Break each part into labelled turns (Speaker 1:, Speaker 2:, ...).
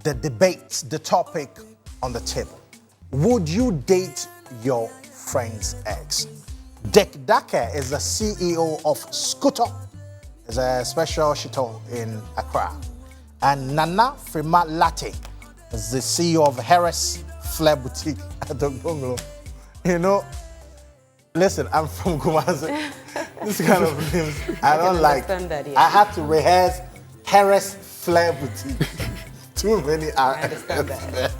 Speaker 1: the debate, the topic on the table. Would you date your friend's ex? Dick Dake is the CEO of Scooter. It's a special shito in Accra. And Nana Frima Latte is the CEO of Harris Flair Boutique at the Bungalow. You know, listen, I'm from Kumasi. This kind of names I don't like.
Speaker 2: That, yeah.
Speaker 1: I had to rehearse Harris Flair Boutique. Too many
Speaker 2: I understand that.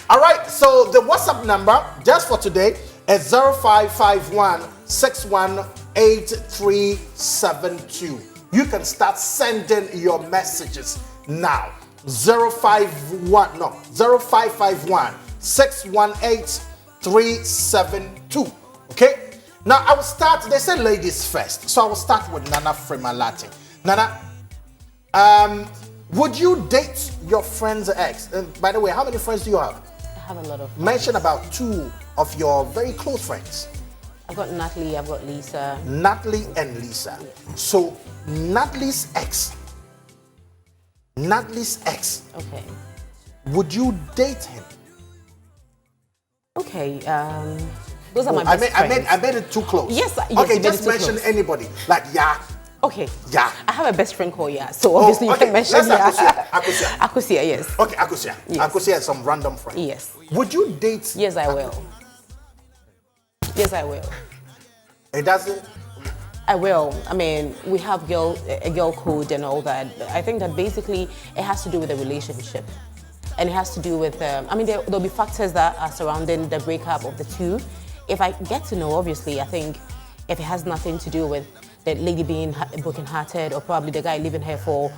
Speaker 1: All right, so the WhatsApp number just for today is 0551 618372. You can start sending your messages now. 0551 618 372. Okay? Now I will start, they say ladies first. So I will start with Nana Fremalati. Nana, would you date your friend's ex? By the way, how many friends do you have?
Speaker 2: I have a lot of friends.
Speaker 1: Mention about 2 of your very close friends.
Speaker 2: I've got Natalie, I've got Lisa.
Speaker 1: Natalie and Lisa.
Speaker 2: Yes.
Speaker 1: So Natalie's ex.
Speaker 2: Okay.
Speaker 1: Would you date him?
Speaker 2: Okay. Those are my best friends.
Speaker 1: I made it too close.
Speaker 2: Yes,
Speaker 1: Okay,
Speaker 2: you made
Speaker 1: just
Speaker 2: it too
Speaker 1: mention
Speaker 2: close.
Speaker 1: anybody. Like
Speaker 2: Okay.
Speaker 1: Yeah.
Speaker 2: I have a best friend called Ya, so obviously you can mention
Speaker 1: let's
Speaker 2: Ya.
Speaker 1: Akusia.
Speaker 2: Akusia, yes.
Speaker 1: Okay, Akusia.
Speaker 2: Yes.
Speaker 1: Akusia is some random friend.
Speaker 2: Yes.
Speaker 1: Would you date?
Speaker 2: Yes, I will. Yes, I will.
Speaker 1: It doesn't.
Speaker 2: I will. I mean, we have a girl code and all that. I think that basically it has to do with the relationship. And it has to do with, there'll be factors that are surrounding the breakup of the two. If I get to know, obviously, I think if it has nothing to do with the lady being brokenhearted or probably the guy leaving her for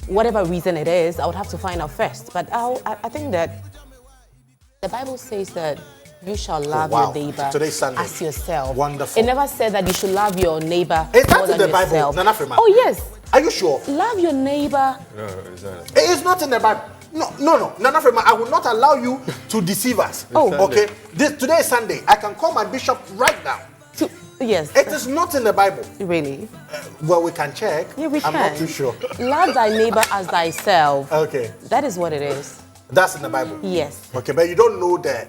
Speaker 2: whatever reason it is, I would have to find out first. But I think that the Bible says that you shall love your neighbor
Speaker 1: Today's Sunday.
Speaker 2: as yourself.
Speaker 1: Wonderful.
Speaker 2: It never said that you should love your neighbor
Speaker 1: Is that
Speaker 2: more
Speaker 1: in
Speaker 2: than
Speaker 1: the Bible,
Speaker 2: yourself.
Speaker 1: Nana Frima?
Speaker 2: Oh, yes.
Speaker 1: Are you sure?
Speaker 2: Love your neighbor.
Speaker 3: No, it's not.
Speaker 1: It is not in the Bible. No. Nana Frima, I will not allow you to deceive us.
Speaker 2: Oh.
Speaker 1: Okay. Today is Sunday. I can call my bishop right now.
Speaker 2: Yes.
Speaker 1: It is not in the Bible.
Speaker 2: Really?
Speaker 1: Well, we can check.
Speaker 2: Yeah, we
Speaker 1: I'm
Speaker 2: can.
Speaker 1: not too sure.
Speaker 2: Love thy neighbor as thyself.
Speaker 1: Okay.
Speaker 2: That is what it is.
Speaker 1: That's in the Bible.
Speaker 2: Yes.
Speaker 1: Okay, but you don't know the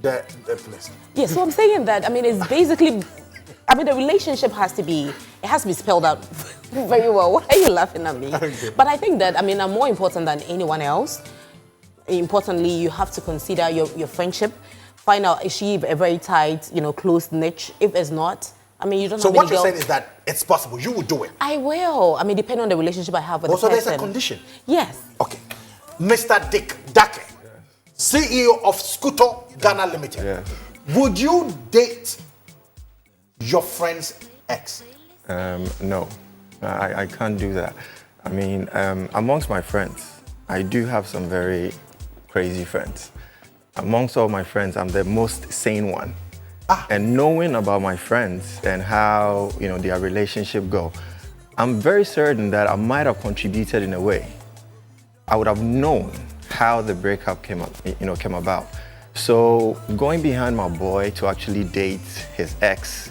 Speaker 1: place.
Speaker 2: Yes, so I'm saying that, it's basically, the relationship has to be spelled out very well. Why are you laughing at me?
Speaker 1: Okay.
Speaker 2: But I think that, I'm more important than anyone else. Importantly, you have to consider your friendship. Find out, is she a very tight, close niche? If it's not, you don't
Speaker 1: So
Speaker 2: have
Speaker 1: what
Speaker 2: any
Speaker 1: you're
Speaker 2: girl.
Speaker 1: saying is that it's possible. You will do it.
Speaker 2: I will. Depending on the relationship I have with
Speaker 1: Also,
Speaker 2: the person.
Speaker 1: there's a condition.
Speaker 2: Yes.
Speaker 1: Okay. Mr. Dick Dake, CEO of Scooter Ghana Limited.
Speaker 3: Yes.
Speaker 1: Would you date your friend's ex?
Speaker 3: No, I can't do that. Amongst my friends, I do have some very crazy friends. Amongst all my friends, I'm the most sane one. And knowing about my friends and how their relationship go, I'm very certain that I might have contributed in a way. I would have known how the breakup came about. So going behind my boy to actually date his ex,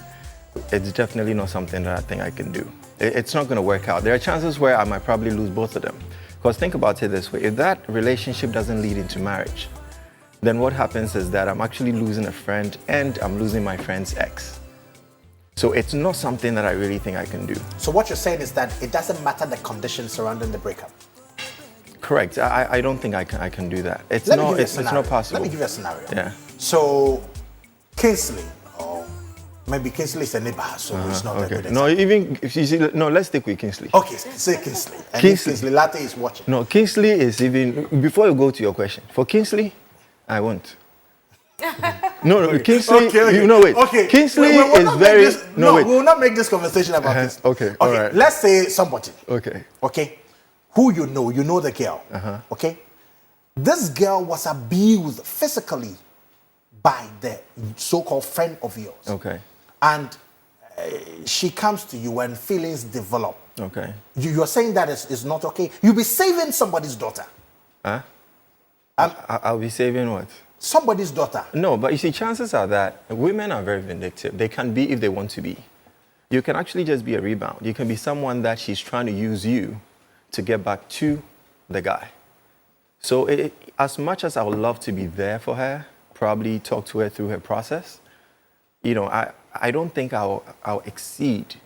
Speaker 3: it's definitely not something that I think I can do. It's not going to work out. There are chances where I might probably lose both of them. Because think about it this way: if that relationship doesn't lead into marriage, then what happens is that I'm actually losing a friend and I'm losing my friend's ex. So it's not something that I really think I can do.
Speaker 1: So what you're saying is that it doesn't matter the conditions surrounding the breakup.
Speaker 3: Correct. I don't think I can do that. It's
Speaker 1: Let me give you a
Speaker 3: it's
Speaker 1: scenario.
Speaker 3: not possible.
Speaker 1: Let me give you a scenario.
Speaker 3: Yeah.
Speaker 1: So Kingsley, or maybe Kingsley is a neighbor, so it's not a good example.
Speaker 3: No, even if you see, no, let's stick with Kingsley.
Speaker 1: Okay, say Kingsley. And
Speaker 3: Kingsley.
Speaker 1: Kingsley Latte is watching.
Speaker 3: No, Kingsley is even before you go to your question. For Kingsley, I won't. No, Kingsley.
Speaker 1: Okay.
Speaker 3: You know, wait.
Speaker 1: Okay.
Speaker 3: Kingsley
Speaker 1: We will
Speaker 3: is
Speaker 1: not
Speaker 3: very.
Speaker 1: make this,
Speaker 3: wait.
Speaker 1: we will not make this conversation about this.
Speaker 3: Okay, all right.
Speaker 1: Let's say somebody.
Speaker 3: Okay.
Speaker 1: Okay. Who you know the girl. Okay. This girl was abused physically by the so-called friend of yours.
Speaker 3: Okay.
Speaker 1: And she comes to you and feelings develop.
Speaker 3: Okay.
Speaker 1: You're saying that is not okay. You'll be saving somebody's daughter.
Speaker 3: Huh? I'll be saving what?
Speaker 1: Somebody's daughter.
Speaker 3: No, but you see, chances are that women are very vindictive. They can be if they want to be. You can actually just be a rebound. You can be someone that she's trying to use you to get back to the guy. So as much as I would love to be there for her, probably talk to her through her process, you know, I don't think I'll exceed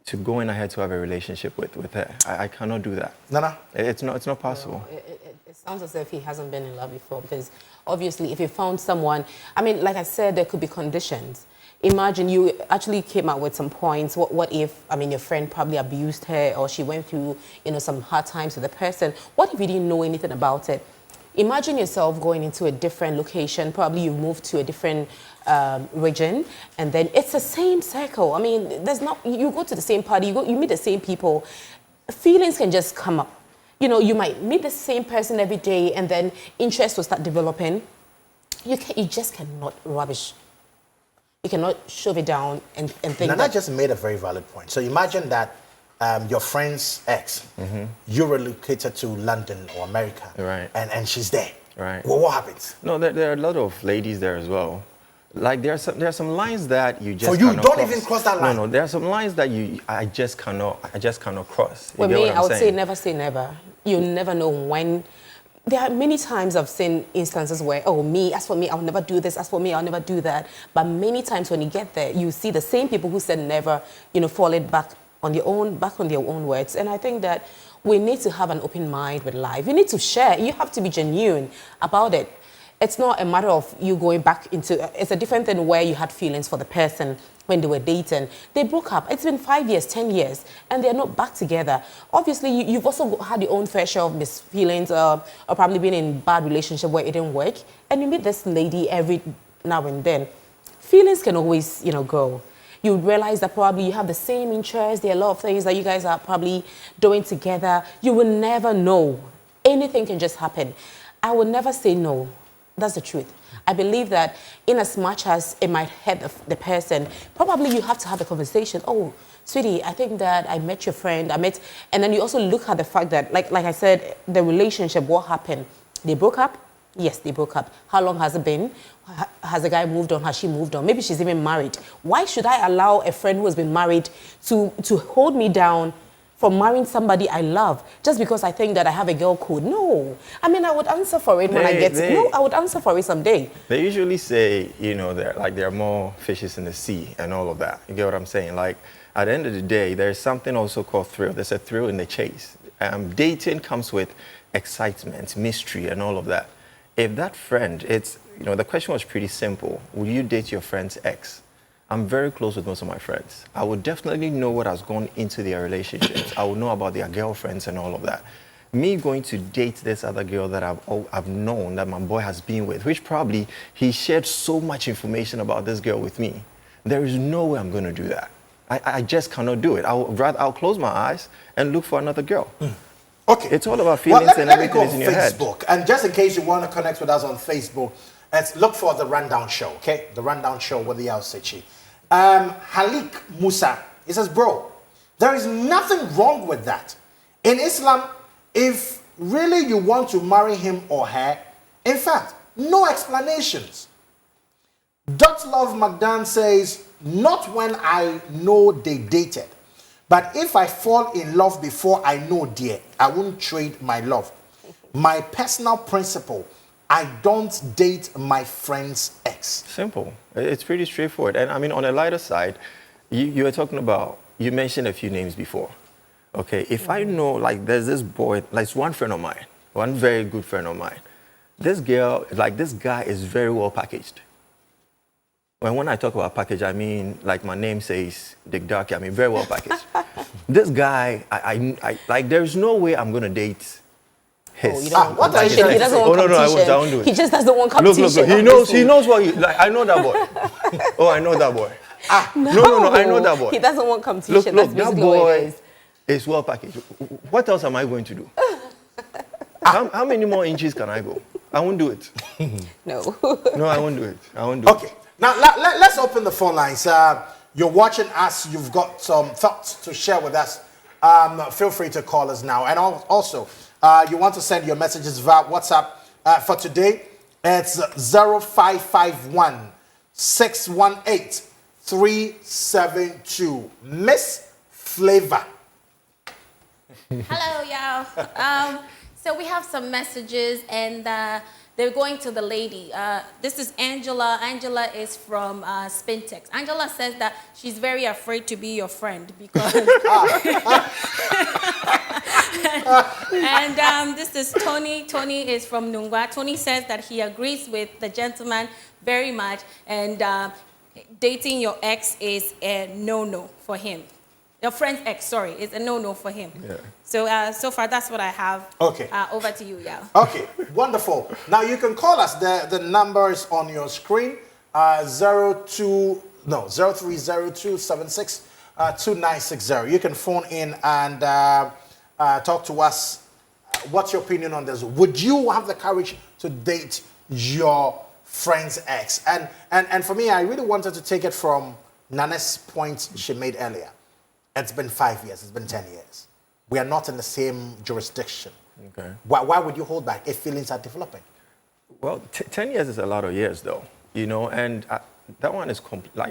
Speaker 3: to going ahead to have a relationship with her. I cannot do that.
Speaker 1: Nana?
Speaker 3: It's not possible.
Speaker 2: No, it sounds as if he hasn't been in love before, because obviously if you found someone, I mean, like I said, there could be conditions. Imagine you actually came out with some points. What if, I mean, your friend probably abused her, or she went through, you know, some hard times with the person. What if you didn't know anything about it? Imagine yourself going into a different location. Probably you moved to a different region, and then it's the same circle. I mean, you go to the same party, you meet the same people. Feelings can just come up. You know, you might meet the same person every day, and then interest will start developing. You just cannot rubbish. You cannot shove it down and think
Speaker 1: Nana
Speaker 2: that.
Speaker 1: just made a very valid point. So imagine that your friend's ex, you relocated to London or America,
Speaker 3: Right.
Speaker 1: and she's there.
Speaker 3: Right.
Speaker 1: Well, what happens?
Speaker 3: No, there are a lot of ladies there as well. Like there are some lines that you just
Speaker 1: For you,
Speaker 3: cannot
Speaker 1: don't
Speaker 3: cross.
Speaker 1: even cross that line.
Speaker 3: No, there are some lines that I just cannot cross. You
Speaker 2: For
Speaker 3: get
Speaker 2: me,
Speaker 3: what I'm
Speaker 2: I would
Speaker 3: saying?
Speaker 2: say never say never. You never know when. There are many times I've seen instances where, as for me, I'll never do this. As for me, I'll never do that. But many times when you get there, you see the same people who said never, you know, fall it back on their own words. And I think that we need to have an open mind with life. You need to share. You have to be genuine about it. It's not a matter of you going back into, it's a different thing where you had feelings for the person when they were dating. They broke up. It's been 5 years, 10 years, and they're not back together. Obviously, you've also had your own fair share of misfeelings, or probably been in bad relationship where it didn't work. And you meet this lady every now and then. Feelings can always, you know, go. You realize that probably you have the same interests. There are a lot of things that you guys are probably doing together. You will never know. Anything can just happen. I would never say no. That's the truth. I believe that in as much as it might hurt the person, probably you have to have a conversation. Oh, sweetie, I think that I met your friend. And then you also look at the fact that, like I said, the relationship, what happened? They broke up? Yes, they broke up. How long has it been? Has the guy moved on? Has she moved on? Maybe she's even married. Why should I allow a friend who has been married to hold me down from marrying somebody I love just because I think that I have a girl code? No. I mean, I would answer for it when I get it. No, I would answer for it someday.
Speaker 3: They usually say, you know, there are more fishes in the sea and all of that. You get what I'm saying? Like, at the end of the day, there's something also called thrill. There's a thrill in the chase. Dating comes with excitement, mystery, and all of that. If that friend, the question was pretty simple. Would you date your friend's ex? I'm very close with most of my friends. I would definitely know what has gone into their relationships. I would know about their girlfriends and all of that. Me going to date this other girl that I've known that my boy has been with, which probably he shared so much information about this girl with me. There is no way I'm going to do that. I just cannot do it. I'll close my eyes and look for another girl.
Speaker 1: Okay.
Speaker 3: It's all about feelings and
Speaker 1: let me
Speaker 3: everything
Speaker 1: go
Speaker 3: is
Speaker 1: on
Speaker 3: in your head.
Speaker 1: Facebook. And just in case you want to connect with us on Facebook, let's look for The Rundown Show, okay? The Rundown Show with the Al-Sichi. Halik Musa, he says, bro, there is nothing wrong with that. In Islam, if really you want to marry him or her, in fact, no explanations. Love Magdan says, not when I know they dated, but if I fall in love before I know, dear, I won't trade my love. My personal principle, I don't date my friend's ex.
Speaker 3: Simple. It's pretty straightforward. And I mean, on a lighter side, you were talking about, you mentioned a few names before. Okay, if I know, like, there's this boy, like, it's one friend of mine, one very good friend of mine. This girl, like, this guy is very well packaged. When I talk about package, I mean, like my name says, Dick Darky, I mean, very well packaged. This guy, I like, there's no way I'm going to date his.
Speaker 2: You don't want
Speaker 3: like,
Speaker 2: competition. He doesn't want competition.
Speaker 3: I won't do it.
Speaker 2: He just doesn't want competition.
Speaker 3: Look. He knows what like, I know that boy. Oh, I know that boy. No, I know that boy.
Speaker 2: He doesn't want competition.
Speaker 3: Look,
Speaker 2: That's
Speaker 3: that
Speaker 2: basically what it
Speaker 3: boy
Speaker 2: is.
Speaker 3: is well packaged. What else am I going to do? How many more inches can I go? I won't do it.
Speaker 2: No.
Speaker 3: No, I won't do it.
Speaker 1: Okay. Now, let's open the phone lines. You're watching us. You've got some thoughts to share with us. Feel free to call us now. And also, you want to send your messages via WhatsApp for today. It's 0551 618 372. Miss Flavor.
Speaker 4: Hello, y'all. So we have some messages, and they're going to the lady. This is Angela. Angela is from Spintex. Angela says that she's very afraid to be your friend because... And this is Tony. Tony is from Nungwa. Tony says that he agrees with the gentleman very much, and dating your ex is a no-no for him. Your friend's ex, sorry, is a no-no for him.
Speaker 3: Yeah.
Speaker 4: So, so far, that's what I have.
Speaker 1: Okay.
Speaker 4: Over to you, Yao.
Speaker 1: Okay, wonderful. Now you can call us. The number is on your screen. 0302762960. You can phone in and talk to us. What's your opinion on this? Would you have the courage to date your friend's ex? And for me, I really wanted to take it from Nana's point she made earlier. It's been 5 years. It's been 10 years. We are not in the same jurisdiction.
Speaker 3: Okay.
Speaker 1: Why would you hold back if feelings are developing?
Speaker 3: Well, 10 years is a lot of years, though, you know, and that one is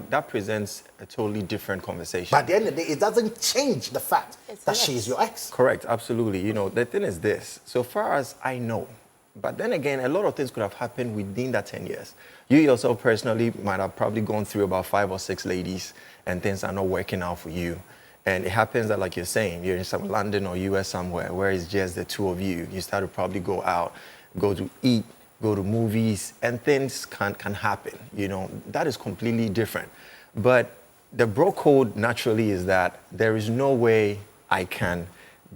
Speaker 3: that presents a totally different conversation.
Speaker 1: But at the end of the day, it doesn't change the fact that she is your ex.
Speaker 3: Correct, absolutely. You know, the thing is this, so far as I know, but then again, a lot of things could have happened within that 10 years. You yourself personally might have probably gone through about 5 or 6 ladies and things are not working out for you. And it happens that, like you're saying, you're in some London or US somewhere where it's just the two of you. You start to probably go out, go to eat, go to movies, and things can happen. You know, that is completely different. But the bro code naturally is that there is no way I can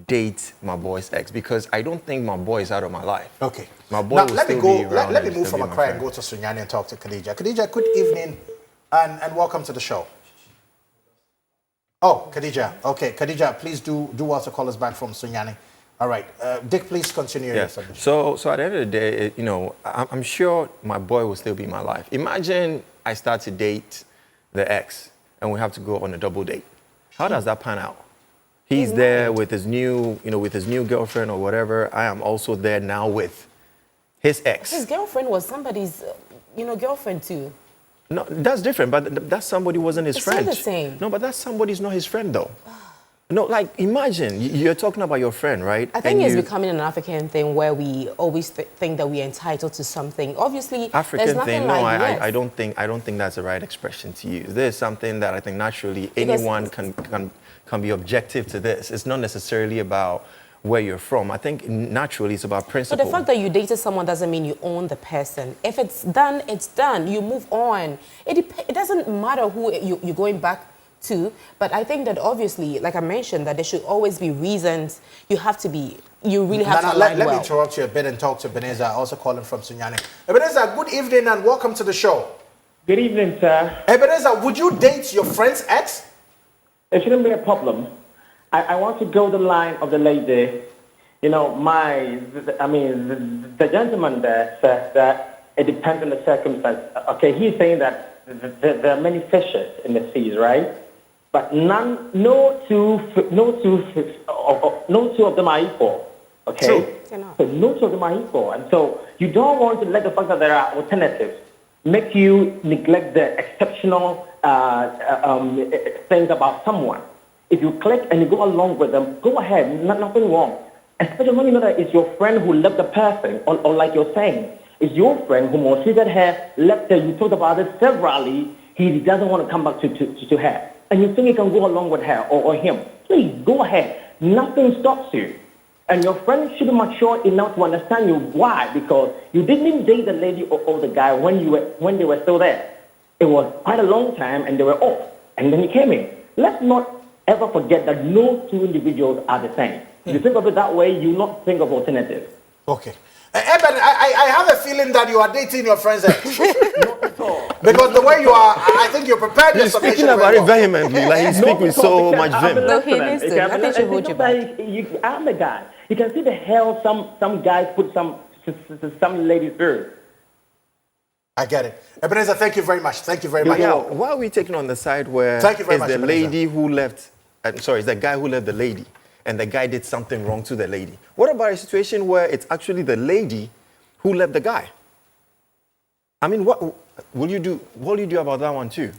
Speaker 3: date my boy's ex because I don't think my boy is out of my life.
Speaker 1: Okay.
Speaker 3: My boy
Speaker 1: now,
Speaker 3: will
Speaker 1: let me
Speaker 3: still
Speaker 1: go.
Speaker 3: be around
Speaker 1: Let me
Speaker 3: and
Speaker 1: move
Speaker 3: still
Speaker 1: from
Speaker 3: be my
Speaker 1: Accra and
Speaker 3: friend.
Speaker 1: go to Sunyani and talk to Khadija. Khadija, good evening and welcome to the show. Oh, Khadija. Okay, Khadija, please do also call us back from Sunyani. All right. Dick, please continue your submission.
Speaker 3: So at the end of the day, you know, I'm sure my boy will still be in my life. Imagine I start to date the ex and we have to go on a double date. How does that pan out? He's there with his new, with his new girlfriend or whatever. I am also there now with his ex.
Speaker 2: His girlfriend was somebody's, girlfriend too.
Speaker 3: No, that's different, but that somebody wasn't his friend.
Speaker 2: It's not the same.
Speaker 3: No, but that somebody's not his friend though. No, like imagine you're talking about your friend, right?
Speaker 2: I think it's becoming an African thing where we always think that we're entitled to something. Obviously,
Speaker 3: African
Speaker 2: there's nothing
Speaker 3: thing.
Speaker 2: like
Speaker 3: No,
Speaker 2: yes.
Speaker 3: I don't think that's the right expression to use. There's something that I think naturally anyone can be objective to this. It's not necessarily about where you're from. I think naturally it's about principle.
Speaker 2: But the fact that you dated someone doesn't mean you own the person. If it's done, it's done. You move on. It doesn't matter who you're going back to, but I think that obviously, like I mentioned, that there should always be reasons. You really have to align
Speaker 1: let
Speaker 2: well.
Speaker 1: me interrupt you a bit and talk to Ebenezer, also calling from Sunyani. Ebenezer, good evening and welcome to the show.
Speaker 5: Good evening, sir.
Speaker 1: Ebenezer, would you date your friend's ex?
Speaker 5: It shouldn't be a problem. I want to go the line of the lady. The gentleman there says that it depends on the circumstance. Okay, he's saying that there are many fishes in the seas, right? But no two of them are equal. Okay,
Speaker 1: True.
Speaker 5: so no two of them are equal, and so you don't want to let the fact that there are alternatives make you neglect the exceptional things about someone. If you click and you go along with them, go ahead, nothing wrong. Especially when you know that it's your friend who left the person, or like you're saying, it's your friend who mistreated her, left her, you talked about it severally, he doesn't want to come back to her. And you think you can go along with her or him. Please, go ahead. Nothing stops you. And your friend should be mature enough to understand you. Why? Because you didn't date the lady or the guy when they were still there. It was quite a long time and they were off. And then he came in. Let's not ever forget that no two individuals are the same. If you think of it that way, you not think of alternatives.
Speaker 1: Okay. Eben, I have a feeling that you are dating your friend's ex.
Speaker 5: Not at all.
Speaker 1: Because the way you are, I think you're prepared.
Speaker 3: He's speaking about it vehemently, like he's speaking with so much vim.
Speaker 2: No, he listens. Nothing should hold you back.
Speaker 5: I'm the guy. You can see the hell some guys put some ladies through.
Speaker 1: I get it. Ebenezer, thank you very much. Thank you very much.
Speaker 3: Yeah, why are we taking on the side where
Speaker 1: Thank you very
Speaker 3: it's
Speaker 1: much,
Speaker 3: the
Speaker 1: Ebenezer.
Speaker 3: lady who left, it's the guy who left the lady, and the guy did something wrong to the lady? What about a situation where it's actually the lady who left the guy? I mean, what will you do about that one too?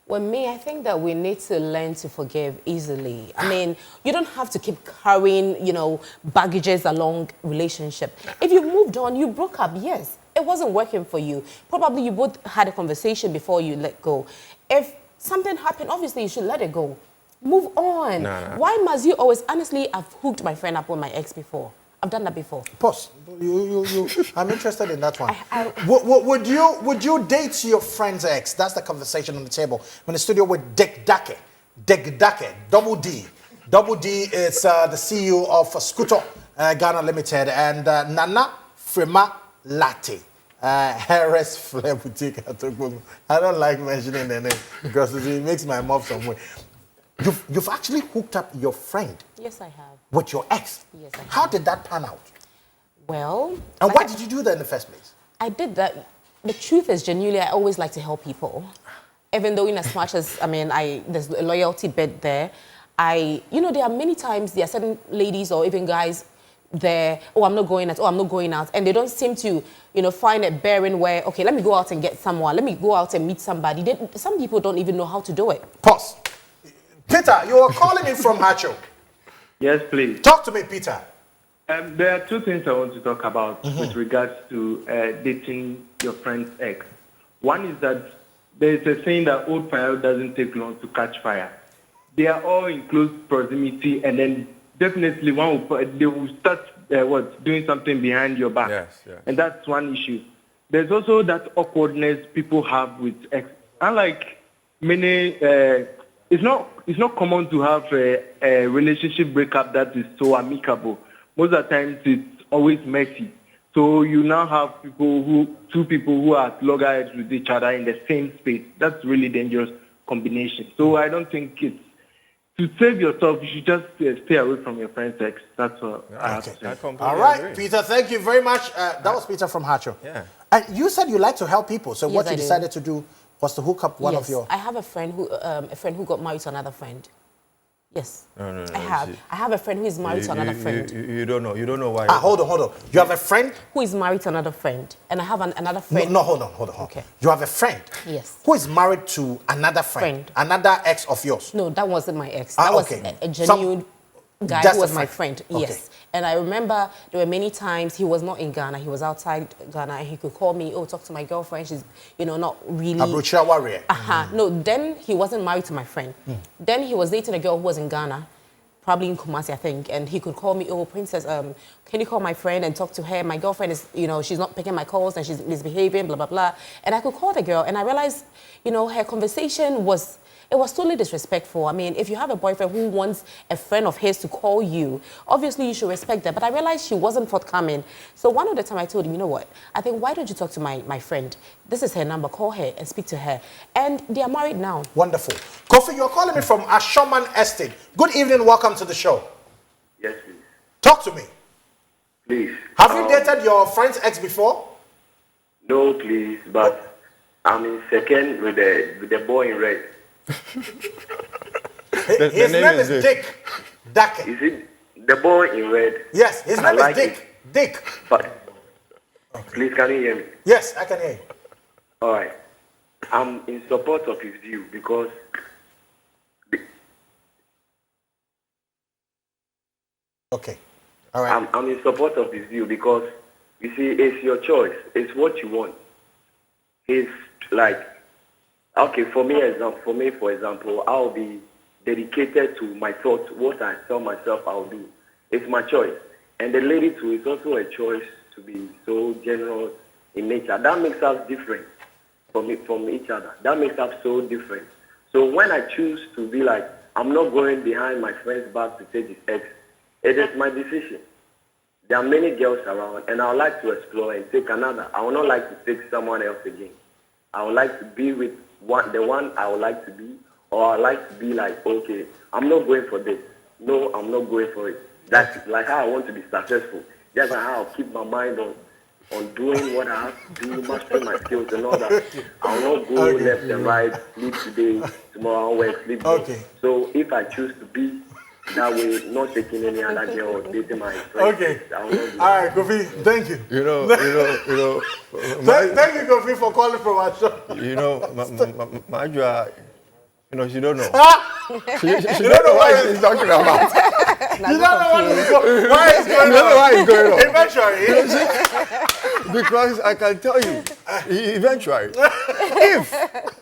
Speaker 2: Well, me, I think that we need to learn to forgive easily. I mean, you don't have to keep carrying, baggages along relationship. If you moved on, you broke up, yes, it wasn't working for you. Probably you both had a conversation before you let go. If something happened, obviously you should let it go. Move on.
Speaker 3: No.
Speaker 2: Why must you always? Honestly, I've hooked my friend up with my ex before. I've done that before.
Speaker 1: Pause. I'm interested in that one. Would you date your friend's ex? That's the conversation on the table. I'm in the studio with Dick Dake. Dick Dake, Double D. Double D is the CEO of Scooter Ghana Limited, and Nana Frema Latte. Harris Flair Boutique. I don't like mentioning the name because it makes my mouth some way. You've actually hooked up your friend.
Speaker 2: Yes, I have.
Speaker 1: With your ex?
Speaker 2: Yes, I have.
Speaker 1: How did that pan out?
Speaker 2: Well...
Speaker 1: And why did you do that in the first place?
Speaker 2: I did that. The truth is, genuinely, I always like to help people. Even though in as much as, there's a loyalty bit there, there are many times there are certain ladies or even guys there, I'm not going out. And they don't seem to, find a bearing where, okay, let me go out and get someone. Let me go out and meet somebody. Some people don't even know how to do it.
Speaker 1: Pause. Peter, you are calling me from Hacho.
Speaker 6: Yes, please.
Speaker 1: Talk to me, Peter.
Speaker 6: There are two things I want to talk about with regards to dating your friend's ex. One is that there is a saying that old fire doesn't take long to catch fire. They are all in close proximity, and then definitely they will start doing something behind your back.
Speaker 3: Yes.
Speaker 6: And that's one issue. There's also that awkwardness people have with ex. Unlike many, it's not common to have a relationship breakup that is so amicable. Most of the times it's always messy. So you now have two people who are at loggerheads with each other in the same space. That's really dangerous combination. So I don't think it's, to save yourself, you should just stay away from your friend's ex. That's what I have to say.
Speaker 1: All right, agree. Peter, thank you very much. That was Peter from Hacho.
Speaker 3: Yeah.
Speaker 1: And you said you like to help people. So
Speaker 2: Yes,
Speaker 1: what you
Speaker 2: I do.
Speaker 1: decided to do was to hook up one of your...
Speaker 2: I have a friend who got married to another friend. Yes.
Speaker 3: No.
Speaker 2: I have. I have a friend who is married to another friend.
Speaker 3: You don't know. You don't know why.
Speaker 1: Hold on. You have a friend?
Speaker 2: Who is married to another friend. And I have another friend.
Speaker 1: No, hold on.
Speaker 2: Okay.
Speaker 1: You have a friend?
Speaker 2: Yes.
Speaker 1: Who is married to another friend? Another ex of yours?
Speaker 2: No, that wasn't my ex. That was
Speaker 1: okay.
Speaker 2: a genuine guy
Speaker 1: Just
Speaker 2: who was
Speaker 1: a
Speaker 2: my
Speaker 1: friend.
Speaker 2: friend.
Speaker 1: Okay.
Speaker 2: Yes. And I remember there were many times he was not in Ghana. He was outside Ghana, and he could call me, talk to my girlfriend. She's, not really...
Speaker 1: Abrucha warrior.
Speaker 2: No, then he wasn't married to my friend. Then he was dating a girl who was in Ghana, probably in Kumasi, I think. And he could call me, Princess, can you call my friend and talk to her? My girlfriend is, she's not picking my calls and she's misbehaving, blah, blah, blah. And I could call the girl, and I realized, her conversation was... It was totally disrespectful. I mean, if you have a boyfriend who wants a friend of his to call you, obviously you should respect that. But I realized she wasn't forthcoming. So one of the time I told him, you know what? I think, why don't you talk to my friend? This is her number. Call her and speak to her. And they are married now.
Speaker 1: Wonderful. Kofi, you're calling me from Ashoman Estate. Good evening. Welcome to the show.
Speaker 7: Yes, please.
Speaker 1: Talk to me.
Speaker 7: Please.
Speaker 1: Have you dated your friend's ex before?
Speaker 7: No, please. But I'm in second with the boy in red.
Speaker 1: His name is Dick Dake.
Speaker 7: Is it the boy in red?
Speaker 1: Yes, his name is Dick. Dick.
Speaker 7: But please, can you hear me?
Speaker 1: Yes, I can hear you.
Speaker 7: All right. I'm in support of his view because
Speaker 1: okay. All right.
Speaker 7: I'm in support of his view because you see, it's your choice. It's what you want. It's like, okay, for example, I'll be dedicated to my thoughts, what I tell myself I'll do. It's my choice. And the lady too, it's also a choice to be so generous in nature. That makes us different from each other. That makes us so different. So when I choose to be like, I'm not going behind my friend's back to take his ex, it is my decision. There are many girls around, and I would like to explore and take another. I would not like to take someone else again. I would like to be with the one I would like to be, or I would like to be like, okay, I'm not going for this. No, I'm not going for it. That's like how I want to be successful. That's how I'll keep my mind on doing what I have to do, mastering my skills and all that. I will not go left and right, sleep today, tomorrow I'll work, sleep today. So if I choose to be that way, not taking any other girl or dating my friends.
Speaker 1: Okay. All right, Kofi, thank you. Thank you, Kofi, for calling from our show.
Speaker 3: Majua, You know, she don't know. she
Speaker 1: You
Speaker 3: don't know what he's talking about.
Speaker 1: You don't know what is going on. Why is
Speaker 3: You
Speaker 1: going
Speaker 3: don't know
Speaker 1: on?
Speaker 3: why it's going on.
Speaker 1: Eventually.
Speaker 3: Because I can tell you, eventually, if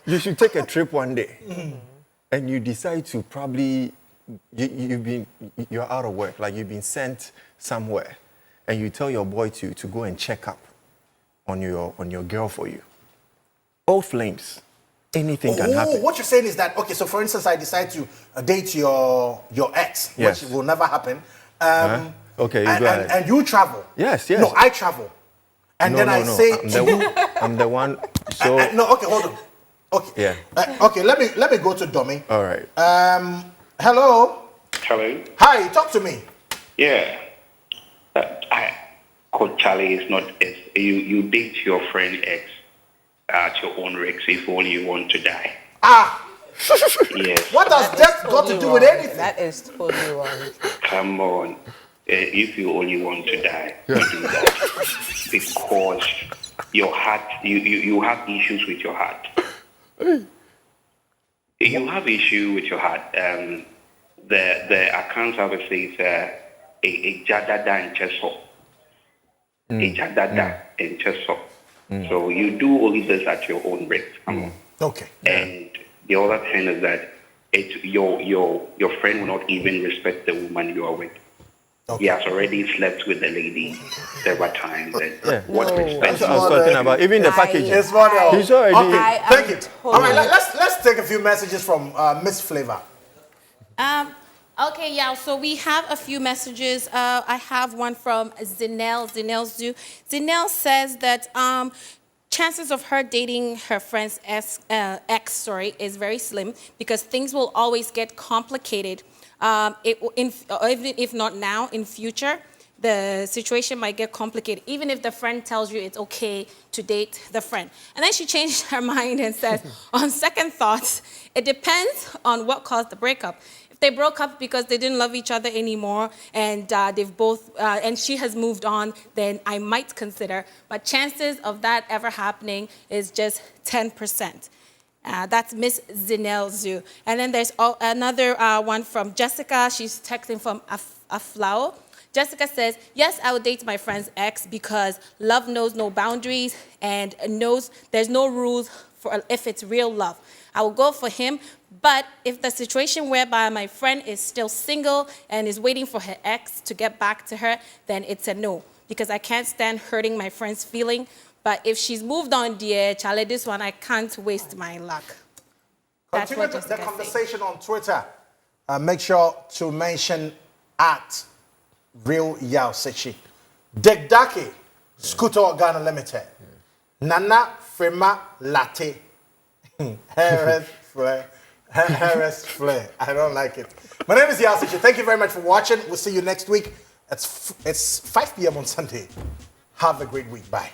Speaker 3: you should take a trip one day and you decide to probably, you're out of work, like you've been sent somewhere, and you tell your boy to go and check up on your girl for you. All flames. Anything can happen.
Speaker 1: What you're saying is that, okay, so for instance, I decide to date your ex,
Speaker 3: Yes.
Speaker 1: which will never happen.
Speaker 3: Okay, you
Speaker 1: and,
Speaker 3: go ahead.
Speaker 1: and you travel.
Speaker 3: Yes, yes.
Speaker 1: No, I travel. And then I say to you,
Speaker 3: I'm the one. So
Speaker 1: no, okay, hold on. Okay.
Speaker 3: Yeah.
Speaker 1: Okay, let me go to Domi.
Speaker 3: all right.
Speaker 1: Hello.
Speaker 8: Charlie?
Speaker 1: Hi, talk to me.
Speaker 8: Yeah. Coach Charlie is not, you date your friend X at your own risk if only you want to die. Yes.
Speaker 1: What does that got to do with anything?
Speaker 2: That is totally wrong.
Speaker 8: Come on. If you only want to die, you do that. Because your heart, you have issues with your heart. You have issue with your heart. The account service says a jadada and cheso. A jadada and cheso. So you do only this at your own risk. Come on.
Speaker 1: Okay.
Speaker 8: And the other thing is that your friend will not even respect the woman you are with.
Speaker 1: Okay.
Speaker 8: He has already slept with the lady several times. And
Speaker 3: Yeah.
Speaker 8: what respect?
Speaker 3: That's what I was talking about. Even the packaging.
Speaker 1: It's what else?
Speaker 3: He's already.
Speaker 1: Okay, thank you. All right,
Speaker 2: totally-
Speaker 1: let's take a few messages from Miss Flavor.
Speaker 4: Okay, yeah, so we have a few messages. I have one from Zinel Zoo. Zinel says that chances of her dating her friend's ex is very slim because things will always get complicated. Even if not now, in future, the situation might get complicated, even if the friend tells you it's okay to date the friend. And then she changed her mind and said, on second thoughts, it depends on what caused the breakup. If they broke up because they didn't love each other anymore and they've both, and she has moved on, then I might consider. But chances of that ever happening is just 10%. That's Miss Zinel Zoo. And then there's another one from Jessica. She's texting from Aflao. Jessica says, yes, I would date my friend's ex because love knows no boundaries and knows there's no rules for if it's real love. I will go for him, but if the situation whereby my friend is still single and is waiting for her ex to get back to her, then it's a no, because I can't stand hurting my friend's feeling. But if she's moved on, dear, Charlie, this one, I can't waste my luck. That's
Speaker 1: Continue
Speaker 4: what
Speaker 1: the
Speaker 4: Jessica said.
Speaker 1: conversation on Twitter. Make sure to mention at Real Yao Sechi. Dekdake, Scooter Ghana Limited. Nana Frema Latte. Harris Flair. I don't like it. My name is Yao Sechi. Thank you very much for watching. We'll see you next week. It's 5 p.m. on Sunday. Have a great week. Bye.